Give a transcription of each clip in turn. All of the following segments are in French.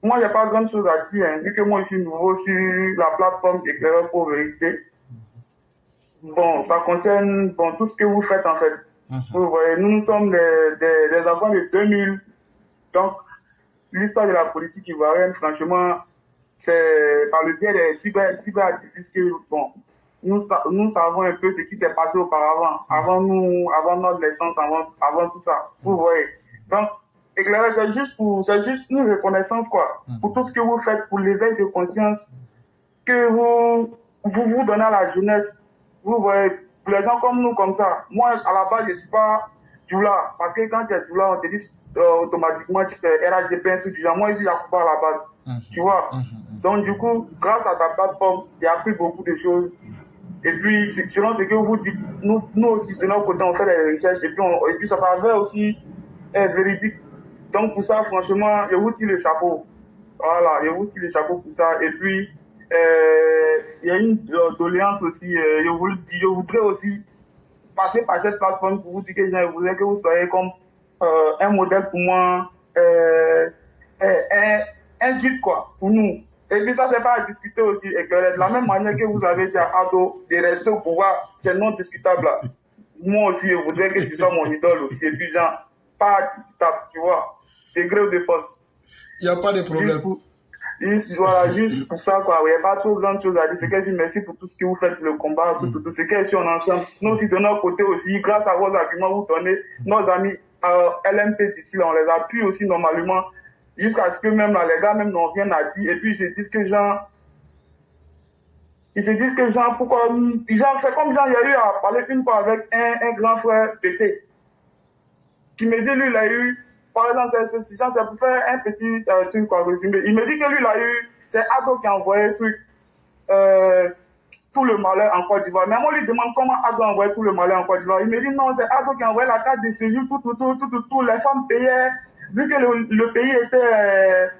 moi, il n'y a pas grande chose à dire, hein, vu que moi, je suis nouveau sur la plateforme Éclaireur pour Vérité. Bon, ça concerne bon, tout ce que vous faites, en fait. Vous voyez, nous sommes des enfants de 2000. Donc, l'histoire de la politique ivoirienne, franchement, c'est par le biais des cyberactivistes que, bon, nous savons un peu ce qui s'est passé auparavant, avant nous, avant notre naissance, avant tout ça. Vous voyez. Donc, éclairage, c'est juste une reconnaissance, quoi, pour tout ce que vous faites, pour l'éveil de conscience que vous donnez à la jeunesse. Vous voyez, pour les gens comme nous, comme ça. Moi, à la base, je ne suis pas Djoula, parce que quand tu es Djoula, on te dit automatiquement, tu fais RHDP, un truc du genre. Moi, ici, Yacouba à la base. Tu vois. Donc, du coup, grâce à ta plateforme, j'ai appris beaucoup de choses. Et puis, selon ce que vous dites, nous aussi, de notre côté, on fait des recherches. Et puis ça s'avère aussi véridique. Donc, pour ça, franchement, je vous tire le chapeau. Voilà, je vous tire le chapeau pour ça. Et puis, il y a une doléance aussi. Je voudrais aussi passer par cette plateforme pour vous dire que je voudrais que vous soyez comme un modèle pour moi, un guide, quoi, pour nous. Et puis ça, c'est pas à discuter aussi. Et que de la même manière que vous avez dit à Ado de rester au pouvoir, c'est non discutable. Là. Moi aussi, je voudrais que tu sois mon idole aussi. Et puis, genre, pas discutable, tu vois. C'est grève de force. Il n'y a pas de problème. Juste pour ça, quoi. Il n'y a pas trop grande chose à dire. C'est que je dis merci pour tout ce que vous faites, le combat, tout. C'est que si on est ensemble, nous aussi de notre côté aussi, grâce à vos arguments, vous donnez nos amis LMP d'ici, là, on les appuie aussi normalement. Jusqu'à ce que même là, les gars même n'ont rien à dire. Et puis ils se disent que pourquoi, c'est comme genre, il y a eu à parler une fois avec un grand frère pété. Qui me dit, lui, il a eu, par exemple, c'est pour faire un petit truc, quoi, résumé. Il me dit que lui, il a eu, c'est Ado qui a envoyé le truc, tout le malheur en Côte d'Ivoire. Mais moi, lui demande comment Ado a envoyé tout le malheur en Côte d'Ivoire. Il me dit, non, c'est Ado qui a envoyé la carte de séjour, tout. Les femmes payaient. Vu que le pays était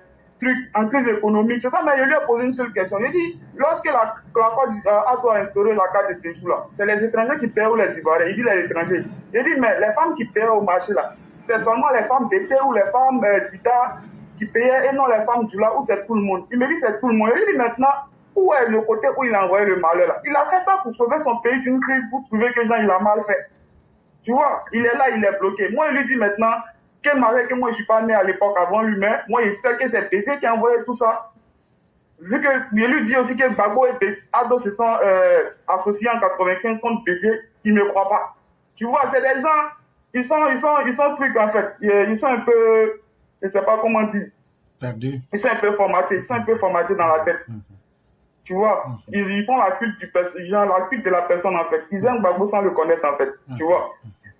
en crise économique, c'est ça, mais je lui ai posé une seule question. Il dit, lorsque la Côte d'Ivoire a instauré la carte de séjour là, c'est les étrangers qui paient ou les Ivoiriens? Il dit les étrangers. Il dit, mais les femmes qui paient au marché là, c'est seulement les femmes d'été ou les femmes d'Ida qui payaient et non les femmes du là où c'est tout le monde. Il me dit, c'est tout le monde. Il dit maintenant, où est le côté où il a envoyé le malheur là? Il a fait ça pour sauver son pays d'une crise, pour trouver que Jean, il a mal fait. Tu vois, il est là, il est bloqué. Moi, il lui dit maintenant, quel malheur que moi, je ne suis pas né à l'époque avant lui-même. Moi, il sait que c'est PC qui a envoyé tout ça. Vu que, il lui dit aussi que Gbagbo et Ado se sont associés en 95 contre BD, il ne me croit pas. Tu vois, c'est des gens, ils sont trucs en fait. Ils sont un peu, je ne sais pas comment dire. Perdu. Ils sont un peu formatés dans la tête. Tu vois, ils font la culte la culte de la personne en fait. Ils aiment Gbagbo sans le connaître en fait. Tu vois.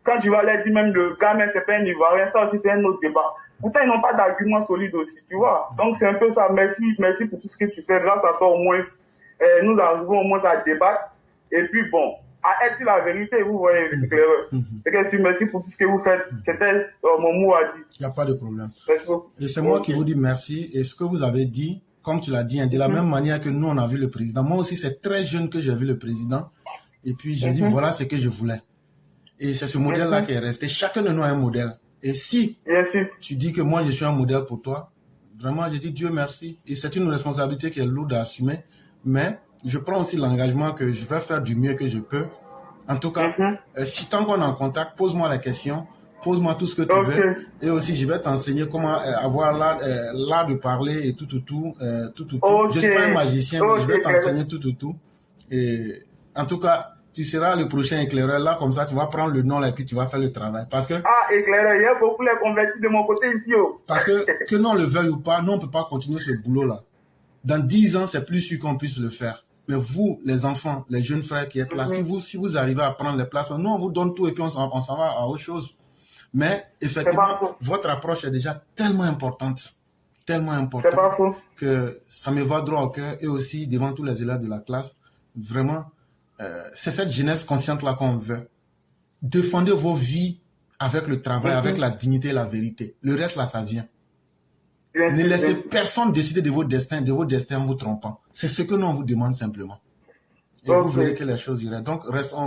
Quand tu vas leur dire même le gars, même c'est pas un Ivoirien, ça aussi c'est un autre débat. Pourtant, ils n'ont pas d'arguments solides aussi, tu vois. Donc c'est un peu ça. Merci pour tout ce que tu fais. Grâce à toi, au moins, nous arrivons au moins à débattre. Et puis bon, à être sur la vérité, vous voyez, c'est que merci pour tout ce que vous faites. C'était mon mot à dire. Il n'y a pas de problème. Et c'est moi qui vous dis merci. Et ce que vous avez dit, comme tu l'as dit, hein, de la même manière que nous, on a vu le président. Moi aussi, c'est très jeune que j'ai vu le président. Et puis, j'ai dit, voilà ce que je voulais. Et c'est ce modèle-là qui est resté. Chacun de nous a un modèle. Et si tu dis que moi, je suis un modèle pour toi, vraiment, je dis Dieu merci. Et c'est une responsabilité qui est lourde à assumer. Mais je prends aussi l'engagement que je vais faire du mieux que je peux. En tout cas, si tant qu'on est en contact, pose-moi la question. Pose-moi tout ce que tu veux. Et aussi, je vais t'enseigner comment avoir l'art de parler et tout. Je ne suis pas un magicien, mais je vais t'enseigner tout. Et en tout cas, tu seras le prochain éclaireur. Là, comme ça, tu vas prendre le nom là, et puis tu vas faire le travail. Parce que... Ah, éclaireur, il y a beaucoup les convertis de mon côté ici. Parce que nous, on le veuille ou pas, nous, on ne peut pas continuer ce boulot-là. Dans 10 ans, c'est plus sûr qu'on puisse le faire. Mais vous, les enfants, les jeunes frères qui êtes là, si vous arrivez à prendre les places, nous, on vous donne tout et puis on s'en va à autre chose. Mais effectivement, votre approche est déjà tellement importante que ça me va droit au cœur. Et aussi, devant tous les élèves de la classe, vraiment... c'est cette jeunesse consciente-là qu'on veut. Défendez vos vies avec le travail, avec la dignité et la vérité. Le reste, là, ça vient. Ne laissez personne décider de vos destins en vous trompant. C'est ce que nous, on vous demande simplement. Et vous verrez que les choses iraient. Donc,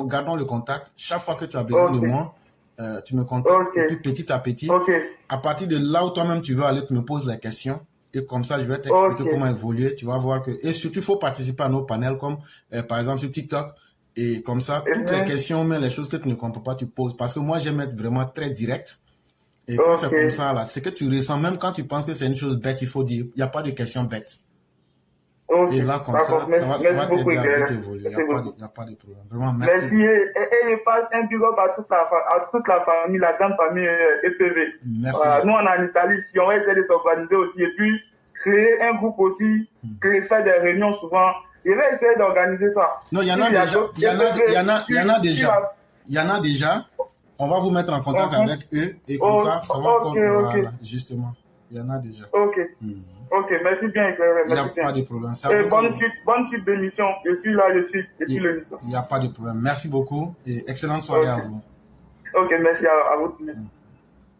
gardons le contact. Chaque fois que tu as besoin de moi, tu me contactes. Et puis, petit à petit, à partir de là où toi-même tu veux aller, tu me poses la question. Et comme ça, je vais t'expliquer comment évoluer. Tu vas voir que... Et surtout, il faut participer à nos panels comme, par exemple, sur TikTok. Et comme ça, toutes les questions, mais les choses que tu ne comprends pas, tu poses. Parce que moi, j'aime être vraiment très direct. Et quand c'est comme ça, là, c'est que tu ressens, même quand tu penses que c'est une chose bête, il faut dire, il n'y a pas de question bête. Et là, comme ça va t'aider à vite évoluer. Il n'y a pas de problème. Vraiment, merci. Merci. Et je passe un big up à toute la famille, la grande famille EPV. Merci. Nous, on est en Italie, si on va essayer de s'organiser aussi. Et puis, créer un groupe aussi, faire des réunions souvent. Je vais essayer d'organiser ça. Non, il y en a déjà. On va vous mettre en contact avec eux et comme ça va encore. Voilà, justement. Il y en a déjà. Ok, merci bien, éclairé. Il n'y a pas de problème. Et bonne suite d'émission. Je suis là, je suis l'émission. Il n'y a pas de problème. Merci beaucoup et excellente soirée à vous. Ok, merci à vous.